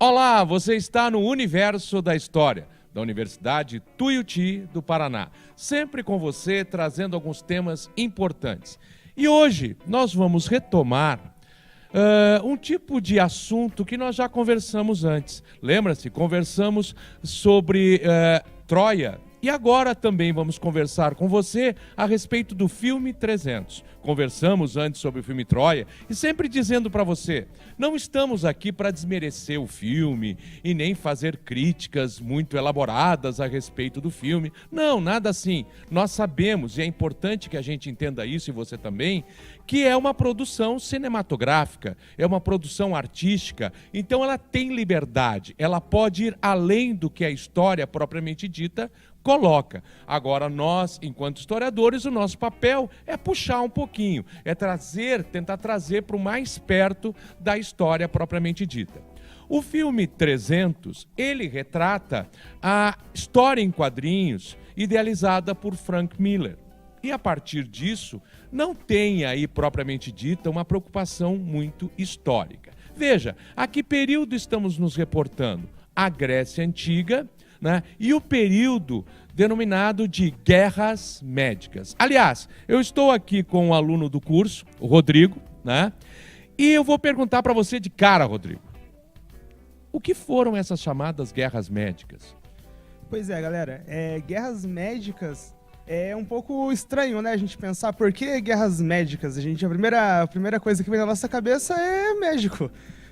Olá, você está no Universo da História, da Universidade Tuiuti do Paraná. Sempre com você, trazendo alguns temas importantes. E hoje nós vamos retomar um tipo de assunto que nós já conversamos antes. Lembra-se? Conversamos sobre Troia. E agora também vamos conversar com você a respeito do filme 300. Conversamos antes sobre o filme Troia e sempre dizendo para você, não estamos aqui para desmerecer o filme e nem fazer críticas muito elaboradas a respeito do filme. Não, nada assim. Nós sabemos, e é importante que a gente entenda isso, e você também, que é uma produção cinematográfica, é uma produção artística, então ela tem liberdade, ela pode ir além do que a história propriamente dita coloca. Agora nós, enquanto historiadores, o nosso papel é puxar um pouquinho, é tentar trazer para o mais perto da história propriamente dita. O filme 300, ele retrata a história em quadrinhos idealizada por Frank Miller. E a partir disso, não tem aí propriamente dita uma preocupação muito histórica. Veja, a que período estamos nos reportando? A Grécia Antiga, né? E o período denominado de guerras médicas. Aliás, eu estou aqui com um aluno do curso, o Rodrigo, né? E eu vou perguntar para você de cara, Rodrigo, o que foram essas chamadas guerras médicas? Pois é, galera, guerras médicas é um pouco estranho, né, a gente pensar por que guerras médicas. A primeira coisa que vem na nossa cabeça é médico.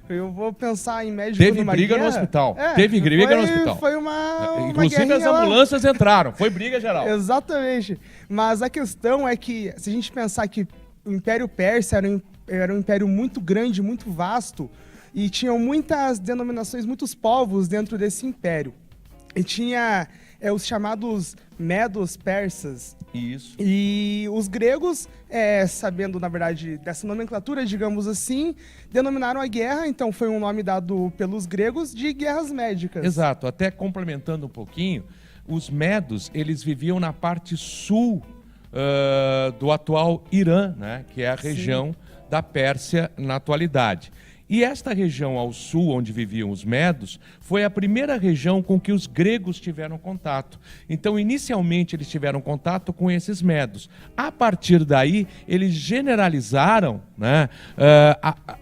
Eu vou pensar em médico Teve numa briga guerra. no hospital. Teve briga no hospital. Foi uma Inclusive as ambulâncias entraram. Foi briga geral. Exatamente. Mas a questão é que, se a gente pensar que o Império Persa era um império muito grande, muito vasto, e tinham muitas denominações, muitos povos dentro desse império. E tinha os chamados medos persas. Isso. E os gregos, sabendo, na verdade, dessa nomenclatura, digamos assim, denominaram a guerra, então foi um nome dado pelos gregos de guerras médicas. Exato. Até complementando um pouquinho, os medos, eles viviam na parte sul do atual Irã, né, que é a região da Pérsia na atualidade. E esta região ao sul, onde viviam os medos, foi a primeira região com que os gregos tiveram contato. Então, inicialmente, eles tiveram contato com esses medos. A partir daí, eles generalizaram, né,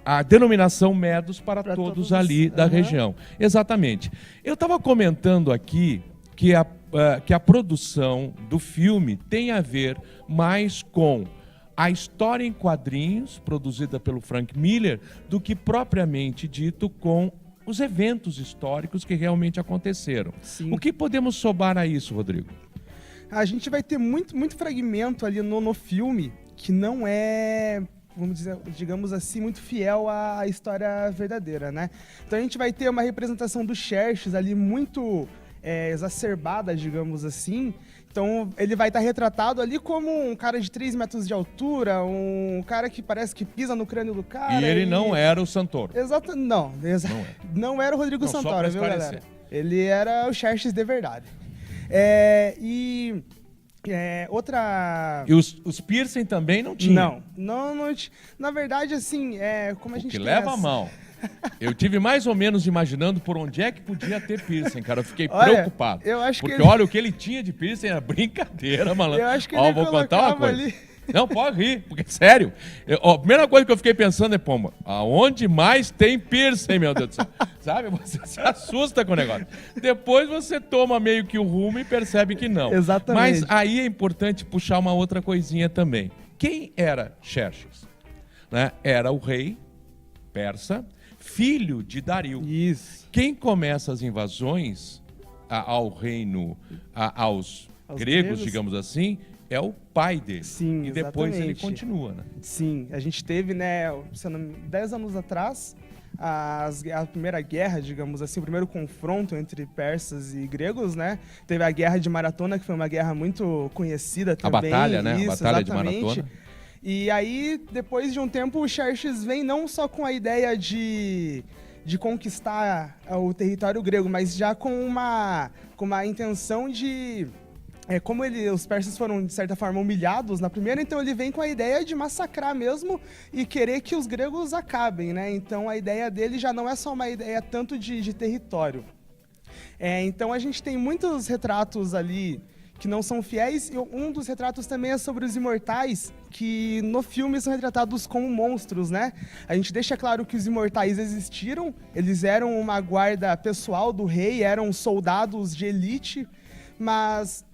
a denominação medos para todos ali da região. Exatamente. Eu estava comentando aqui que a produção do filme tem a ver mais com a história em quadrinhos, produzida pelo Frank Miller, do que propriamente dito com os eventos históricos que realmente aconteceram. Sim. O que podemos somar a isso, Rodrigo? A gente vai ter muito fragmento ali no filme que não é, vamos dizer, digamos assim, muito fiel à história verdadeira, né? Então a gente vai ter uma representação do Xerxes ali muito exacerbada, digamos assim. Então, ele vai estar retratado ali como um cara de 3 metros de altura, um cara que parece que pisa no crânio do cara. E ele não era o Santoro. Exato, não era o Rodrigo Santoro, viu, galera? Ele era o Xerxes de verdade. Outra... E os piercing também não tinham? Não. Na verdade, assim, como a gente que leva a mão. Eu tive mais ou menos imaginando por onde é que podia ter piercing, cara. Eu fiquei preocupado. Eu acho porque que olha, o que ele tinha de piercing era brincadeira, malandro. Eu acho que ele vou contar uma coisa. Ali. Não, pode rir, porque sério. A primeira coisa que eu fiquei pensando é, pô, aonde mais tem piercing, meu Deus do céu? Sabe? Você se assusta com o negócio. Depois você toma meio que o rumo e percebe que não. Exatamente. Mas aí é importante puxar uma outra coisinha também. Quem era Xerxes? Né? Era o rei persa, filho de Dario. Isso. Quem começa as invasões ao reino, aos gregos, digamos assim, é o pai dele. Sim, e depois exatamente. ele continua, né? Sim, a gente teve, né, 10 anos atrás, a primeira guerra, digamos assim, o primeiro confronto entre persas e gregos, né? Teve a Guerra de Maratona, que foi uma guerra muito conhecida também. A batalha, né? Isso, a batalha exatamente. de Maratona. E aí, depois de um tempo, o Xerxes vem não só com a ideia de conquistar o território grego, mas já com uma intenção de como os persas foram, de certa forma, humilhados na primeira, então ele vem com a ideia de massacrar mesmo e querer que os gregos acabem, né? Então a ideia dele já não é só uma ideia tanto de território. Então a gente tem muitos retratos ali que não são fiéis, e um dos retratos também é sobre os imortais, que no filme são retratados como monstros, né? A gente deixa claro que os imortais existiram, eles eram uma guarda pessoal do rei, eram soldados de elite, mas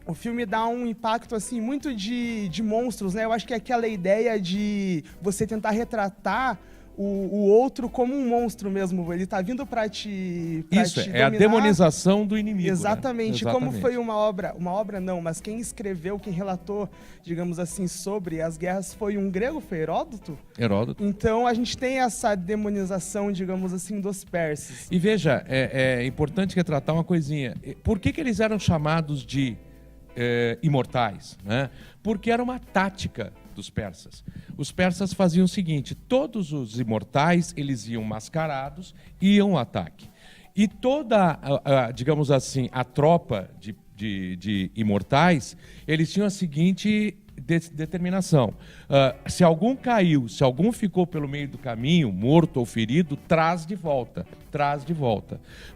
o filme dá um impacto assim muito de monstros, né? Eu acho que é aquela ideia de você tentar retratar o outro como um monstro mesmo. Ele tá vindo para te Isso, te é a dominar. demonização do inimigo. Exatamente. Né? Como foi uma obra não, mas quem escreveu, quem relatou, digamos assim, sobre as guerras foi um grego, foi Heródoto? Heródoto. Então a gente tem essa demonização, digamos assim, dos persas. E veja, é importante retratar uma coisinha. Por que eles eram chamados de imortais? Né? Porque era uma tática dos persas. Os persas faziam o seguinte: todos os imortais, eles iam mascarados, iam ao ataque. E toda, digamos assim, a tropa de imortais, eles tinham a seguinte determinação: se algum caiu, se algum ficou pelo meio do caminho, morto ou ferido, traz de volta.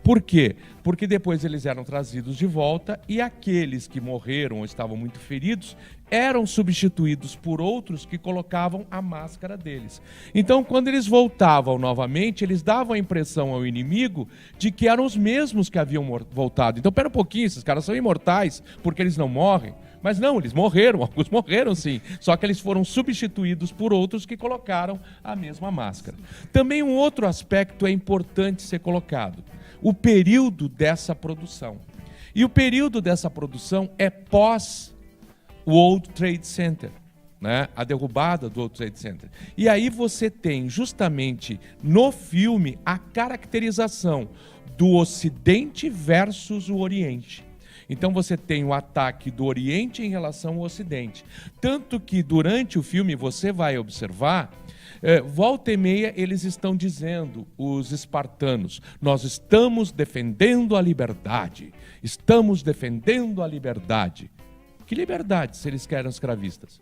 Por quê? Porque depois eles eram trazidos de volta e aqueles que morreram ou estavam muito feridos eram substituídos por outros que colocavam a máscara deles. Então, quando eles voltavam novamente, eles davam a impressão ao inimigo de que eram os mesmos que haviam voltado. Então, pera um pouquinho, esses caras são imortais porque eles não morrem. Mas não, eles morreram, alguns morreram sim, só que eles foram substituídos por outros que colocaram a mesma máscara. Também um outro aspecto é importante ser colocado: o período dessa produção. E o período dessa produção é pós o World Trade Center, né? A derrubada do World Trade Center. E aí você tem justamente no filme a caracterização do Ocidente versus o Oriente. Então você tem o ataque do Oriente em relação ao Ocidente. Tanto que durante o filme você vai observar, volta e meia eles estão dizendo, os espartanos: nós estamos defendendo a liberdade. Estamos defendendo a liberdade. Que liberdade se eles eram escravistas?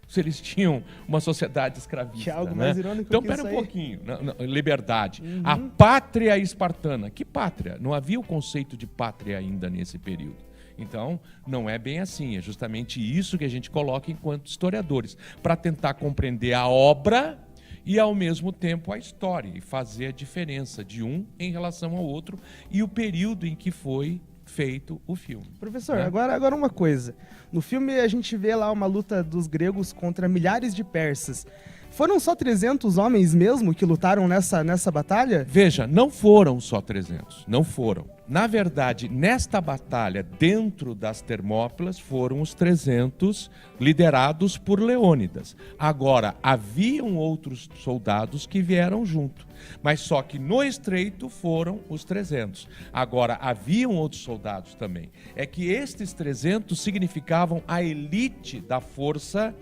Se eles tinham uma sociedade escravista. Que é algo mais irônico. Então, pera um pouquinho. Liberdade. Uhum. A pátria espartana. Que pátria? Não havia o conceito de pátria ainda nesse período. Então, não é bem assim. É justamente isso que a gente coloca enquanto historiadores, para tentar compreender a obra e, ao mesmo tempo, a história, e fazer a diferença de um em relação ao outro e o período em que foi feito o filme. Professor, agora uma coisa. No filme a gente vê lá uma luta dos gregos contra milhares de persas. Foram só 300 homens mesmo que lutaram nessa batalha? Veja, não foram só 300, não foram. Na verdade, nesta batalha, dentro das Termópilas, foram os 300 liderados por Leônidas. Agora, haviam outros soldados que vieram junto, mas só que no estreito foram os 300. Agora, haviam outros soldados também. É que estes 300 significavam a elite da força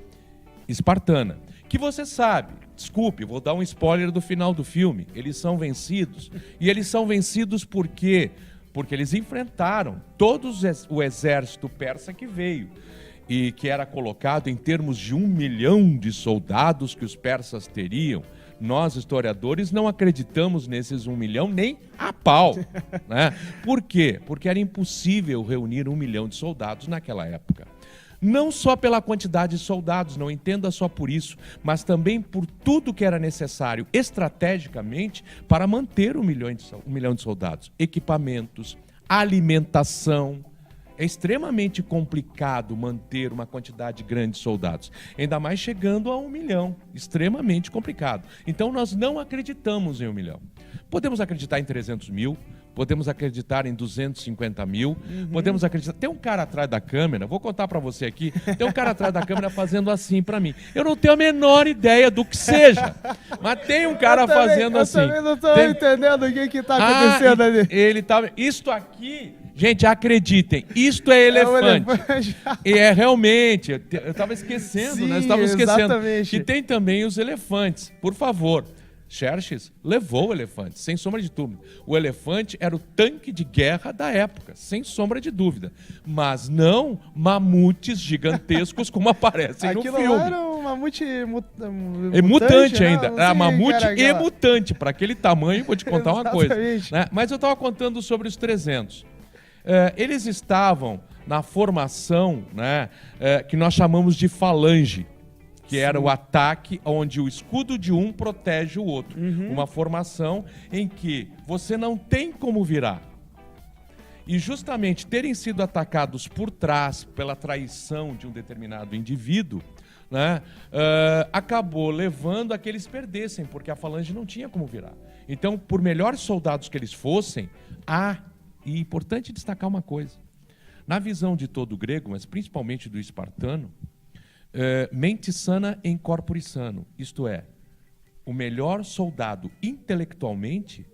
espartana. Que você sabe, desculpe, vou dar um spoiler do final do filme, eles são vencidos. E eles são vencidos por quê? Porque eles enfrentaram todo o exército persa que veio e que era colocado em termos de 1 milhão de soldados que os persas teriam. Nós, historiadores, não acreditamos nesses 1 milhão nem a pau. Né? Por quê? Porque era impossível reunir 1 milhão de soldados naquela época. Não só pela quantidade de soldados, não entenda só por isso, mas também por tudo que era necessário estrategicamente para manter 1 milhão de soldados. Equipamentos, alimentação. É extremamente complicado manter uma quantidade grande de soldados, ainda mais chegando a 1 milhão, extremamente complicado. Então nós não acreditamos em 1 milhão. Podemos acreditar em 300 mil, podemos acreditar em 250 mil, podemos acreditar... Tem um cara atrás da câmera, vou contar para você aqui, tem um cara atrás da câmera fazendo assim para mim. Eu não tenho a menor ideia do que seja, mas tem um cara fazendo assim. Eu também não estou entendendo o que está acontecendo ali. Ele tá... Isto aqui... Gente, acreditem, isto é elefante. E é realmente, eu estava esquecendo, sim, nós estávamos esquecendo exatamente. que tem também os elefantes, por favor. Xerxes levou o elefante, sem sombra de dúvida. O elefante era o tanque de guerra da época, sem sombra de dúvida. Mas não mamutes gigantescos como aparecem no filme. Aquilo era um mamute mutante ainda. Não sei, mamute e mutante. Para aquele tamanho, vou te contar uma coisa. Né? Mas eu estava contando sobre os 300. Eles estavam na formação, né, que nós chamamos de falange, que era o ataque onde o escudo de um protege o outro. Uma formação em que você não tem como virar. E justamente terem sido atacados por trás pela traição de um determinado indivíduo, né, acabou levando a que eles perdessem, porque a falange não tinha como virar. Então, por melhores soldados que eles fossem, e é importante destacar uma coisa, na visão de todo grego, mas principalmente do espartano, mente sana em corpore sano, isto é, o melhor soldado intelectualmente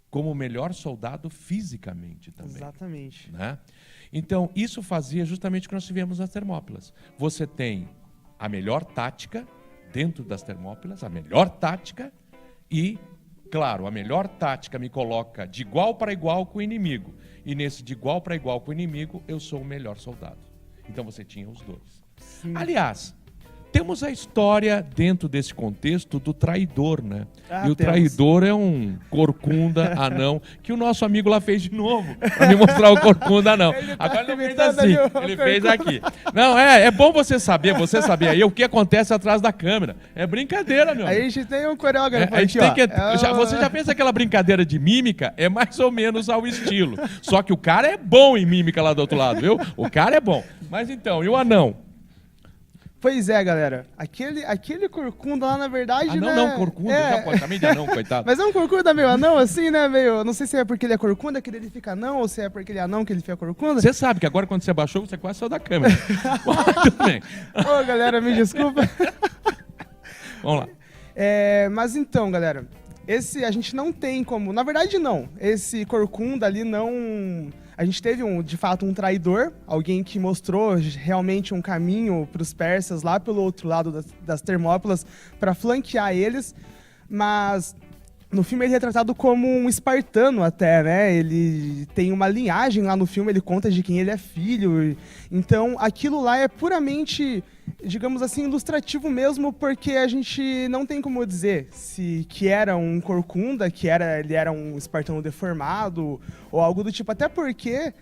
como o melhor soldado fisicamente também. Exatamente. Né? Então, isso fazia justamente o que nós tivemos nas Termópilas. Você tem a melhor tática dentro das Termópilas, a melhor tática e, claro, a melhor tática me coloca de igual para igual com o inimigo. E nesse de igual para igual com o inimigo, eu sou o melhor soldado. Então você tinha os dois. Sim. Aliás, temos a história dentro desse contexto do traidor, né? E o traidor é um corcunda anão, que o nosso amigo lá fez de novo, para me mostrar o corcunda anão. Agora ele fez assim, ele fez aqui. Não, é bom você saber aí o que acontece atrás da câmera. É brincadeira, meu amigo. A gente tem um coreógrafo aqui, você já fez aquela brincadeira de mímica? É mais ou menos ao estilo. Só que o cara é bom em mímica lá do outro lado, viu? O cara é bom. Mas então, e o anão? Pois é, galera. Aquele corcunda lá, na verdade, né? Não, corcunda. Já pode também de anão, coitado. Mas é um corcunda meio anão, assim, né? Meio... Não sei se é porque ele é corcunda que ele fica anão, ou se é porque ele é anão que ele fica corcunda. Você sabe que agora, quando você baixou, você quase saiu da câmera. Tudo bem. Ô, galera, me desculpa. Vamos lá. Mas então, galera, a gente não tem como... Na verdade, não. Esse corcunda ali não... A gente teve, de fato, um traidor, alguém que mostrou realmente um caminho para os persas lá pelo outro lado das Termópilas para flanquear eles, mas no filme ele é retratado como um espartano até, né? Ele tem uma linhagem lá no filme, ele conta de quem ele é filho. Então, aquilo lá é puramente, digamos assim, ilustrativo mesmo, porque a gente não tem como dizer que era um corcunda, ele era um espartano deformado ou algo do tipo. Até porque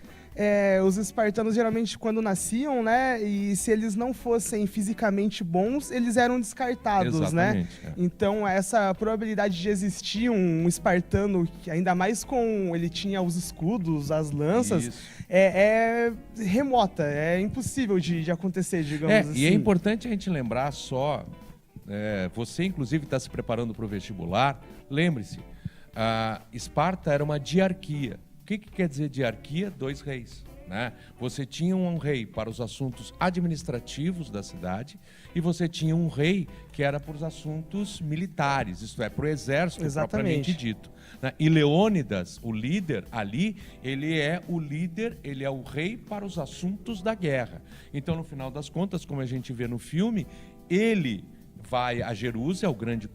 os espartanos geralmente quando nasciam, né, e se eles não fossem fisicamente bons, eles eram descartados. Exatamente, né? Então essa probabilidade de existir um espartano, que ainda mais ele tinha os escudos, as lanças, é remota, é impossível de acontecer, digamos assim. E é importante a gente lembrar só, você inclusive está se preparando para o vestibular, lembre-se, Esparta era uma diarquia. O que quer dizer diarquia? 2 reis. Né? Você tinha um rei para os assuntos administrativos da cidade e você tinha um rei que era para os assuntos militares, isto é, para o exército. Exatamente. Propriamente dito. Né? E Leônidas, o líder ali, ele é o rei para os assuntos da guerra. Então, no final das contas, como a gente vê no filme, ele vai a Jerusalém,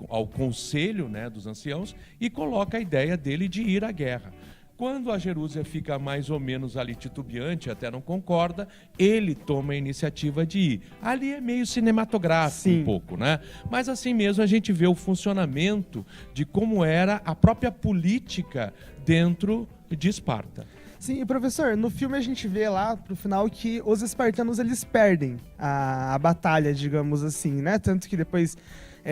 ao conselho, né, dos anciãos, e coloca a ideia dele de ir à guerra. Quando a Jerusalém fica mais ou menos ali titubeante, até não concorda, ele toma a iniciativa de ir. Ali é meio cinematográfico. Sim. Um pouco, né? Mas assim mesmo a gente vê o funcionamento de como era a própria política dentro de Esparta. Sim, e professor, no filme a gente vê lá pro final que os espartanos eles perdem a batalha, digamos assim, né? Tanto que depois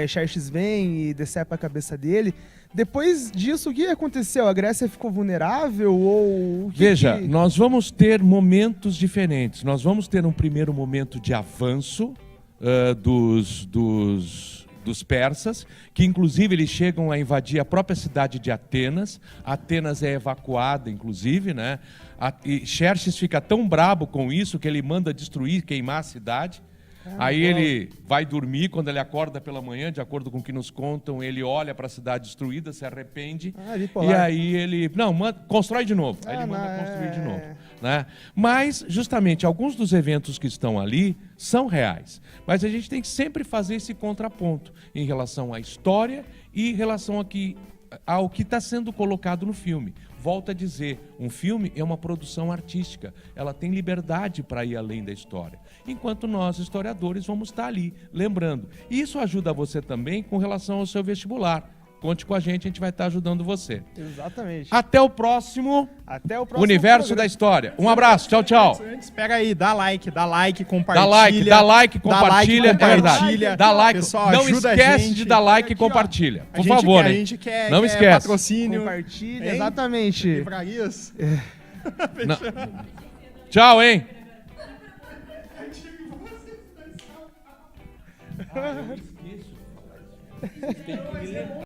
Xerxes vem e decepa a cabeça dele. Depois disso, o que aconteceu? A Grécia ficou vulnerável? Ou Veja, nós vamos ter momentos diferentes. Nós vamos ter um primeiro momento de avanço dos persas, que inclusive eles chegam a invadir a própria cidade de Atenas. Atenas é evacuada, inclusive, né? E Xerxes fica tão brabo com isso que ele manda destruir, queimar a cidade. Aí ele vai dormir, quando ele acorda pela manhã, de acordo com o que nos contam, ele olha para a cidade destruída, se arrepende, e aí ele... Não, constrói de novo. Aí ele manda construir de novo. Né? Mas, justamente, alguns dos eventos que estão ali são reais. Mas a gente tem que sempre fazer esse contraponto em relação à história e em relação ao que está sendo colocado no filme. Volto a dizer, um filme é uma produção artística, ela tem liberdade para ir além da história, enquanto nós, historiadores, vamos estar ali, lembrando. E isso ajuda você também com relação ao seu vestibular. Conte com a gente vai estar ajudando você. Exatamente. Até o próximo Universo da História. Um abraço, tchau, tchau. Antes, pega aí, dá like, compartilha. Dá like, compartilha, é verdade. Dá like, pessoal, não esquece de dar like e compartilha. Por favor, a hein? gente quer, não esquece. Patrocínio. Compartilha, hein? exatamente. Livrarias. Tchau, hein? Eu esqueço.